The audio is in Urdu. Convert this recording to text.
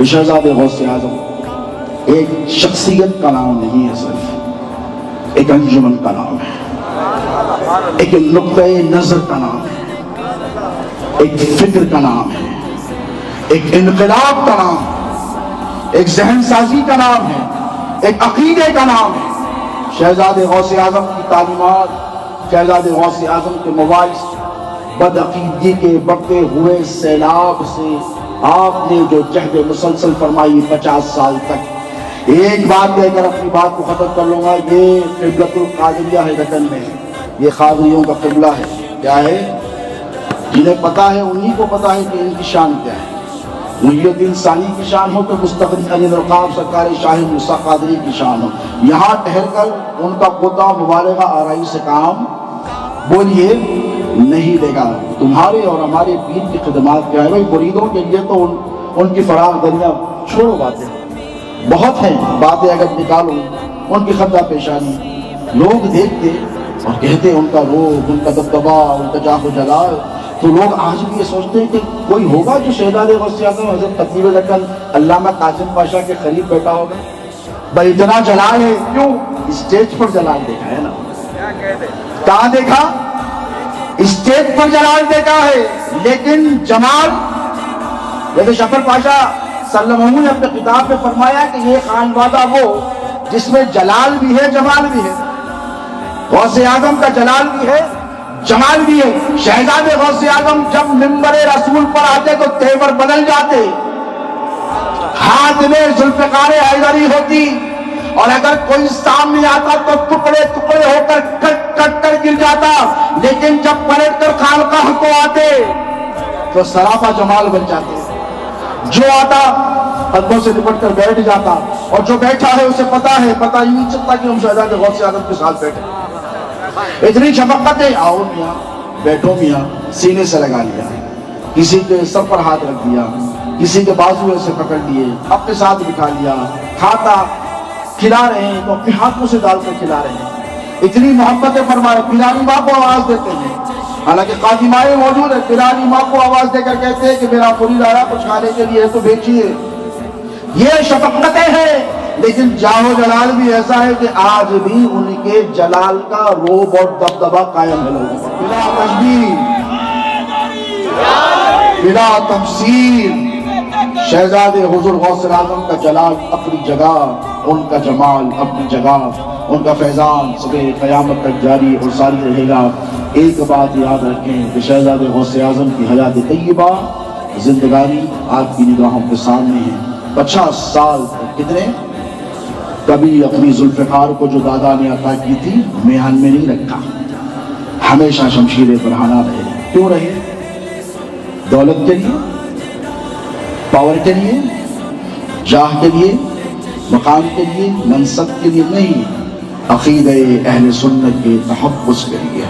شہزادے غوث اعظم ایک شخصیت کا نام نہیں ہے، صرف ایک انجمن کا نام ہے، ایک نقطۂ نظر کا نام ہے، ایک فکر کا نام ہے، ایک انقلاب کا نام ہے، ایک ذہن سازی کا نام ہے، ایک عقیدے کا نام ہے۔ شہزادے غوث اعظم کی تعلیمات، شہزادے غوث اعظم کے مواعظ، بدعقیدگی کے بڑھتے ہوئے سیلاب سے آپ نے جو جہد مسلسل فرمائی 50 سال تک، ایک بات کہہ کر اپنی بات کو ختم کر لوں گا، یہ قبلۃ القادریہ ہے رکن میں، یہ قادریوں کا قبلہ ہے۔ کیا ہے؟ جنہیں پتا ہے انہی کو پتا ہے کہ ان کی شان کیا ہے۔ محی الدین ثانی کی شان ہو تو مستغنی علی الرقاب سرکار شاہ موسیٰ قادری کی شان ہو، یہاں ٹھہر کر ان کا قطع مبالغہ آرائی سے کام بولیے نہیں لے گا۔ تمہارے اور ہمارے پیر کی خدمات کیا ہے بھائی؟ مریدوں کے لیے تو ان کی فراغ دنیا چھوڑو، باتیں بہت ہیں، باتیں اگر نکالو ان کی خطہ پیشانی لوگ دیکھتے اور کہتے ان کا روح، ان کا دبدبا، ان کا جاہ و جلال، تو لوگ آج بھی یہ سوچتے ہیں کہ کوئی ہوگا جو شہزادے غوث اعظم حضرت خطیب رکن علامہ قاسم پاشا کے قریب بیٹھا ہوگا؟ بھائی اتنا جلال ہے، کیوں؟ اسٹیج پر جلال دیکھا ہے نا۔ کہاں دیکھا؟ اسٹیج پر جلال دیکھا ہے، لیکن جمال، جیسے شفر پاشا صلی اللہ علیہ وسلم نے اپنے خطاب میں فرمایا کہ یہ خانوادہ وہ جس میں جلال بھی ہے جمال بھی ہے۔ غوث اعظم کا جلال بھی ہے جمال بھی ہے۔ شہزادے غوث اعظم جب منبر رسول پر آتے تو تیور بدل جاتے، ہاتھ میں ذوالفقار حیدری ہوتی، اور اگر کوئی سامنے آتا تو ٹکڑے ٹکڑے ہو کر کٹ کٹ کر گر جاتا، لیکن جب پلٹ کر خانقاہ کو آتے تو سراپا جمال بن جاتے۔ جو آتا قدموں سے لپٹ کر بیٹھ جاتا، اور جو بیٹھا ہے اسے پتا ہے، پتا ہی نہیں چلتا کہ ہم شہزادے غوث اعظم کے ساتھ بیٹھے۔ اتنی شفقتیں، آؤ میاں بیٹھو میاں، سینے سے لگا لیا، کسی کے سر پر ہاتھ رکھ دیا، کسی کے بازو سے پکڑ لیے، اپنے ساتھ بٹھا لیا، کھاتا کھلا رہے ہیں تو اپنے ہاتھوں سے ڈال کر کھلا رہے ہیں۔ اتنی محبتیں فرمائے، پلانی ماں کو آواز دیتے ہیں، حالانکہ قادمائے موجود ہے، پلانی ماں کو آواز دے کر کہتے ہیں کہ میرا مرید آیا کچھ کھانے کے لیے تو بیچیے۔ یہ شفقتیں ہیں، لیکن جاہ و جلال بھی ایسا ہے کہ آج بھی ان کے جلال کا روب اور دبدبا قائم ہے لوگوں پر، بلا تشبیہ بلا تمثیل۔ شہزادے حضور غوث اعظم کا جلال اپنی جگہ، ان کا جمال اپنی جگہ، ان کا فیضان صبح قیامت تک جاری اور ساری رہے گا۔ ایک بات یاد رکھیں کہ شہزادے غوث اعظم کی حیات طیبہ زندگانی آپ کی نگاہوں کے سامنے ہے۔ 50 سال کتنے؟ کبھی اپنی ذوالفقار کو جو دادا نے عطا کی تھی میہن میں نہیں رکھا، ہمیشہ شمشیر برہنہ رہے۔ کیوں رہے؟ دولت کے لیے، پاور کے لیے، جاہ کے لیے، مقام کے لیے، منصب کے لیے نہیں، عقیدہ اہل سنت کے تحفظ کے لیے۔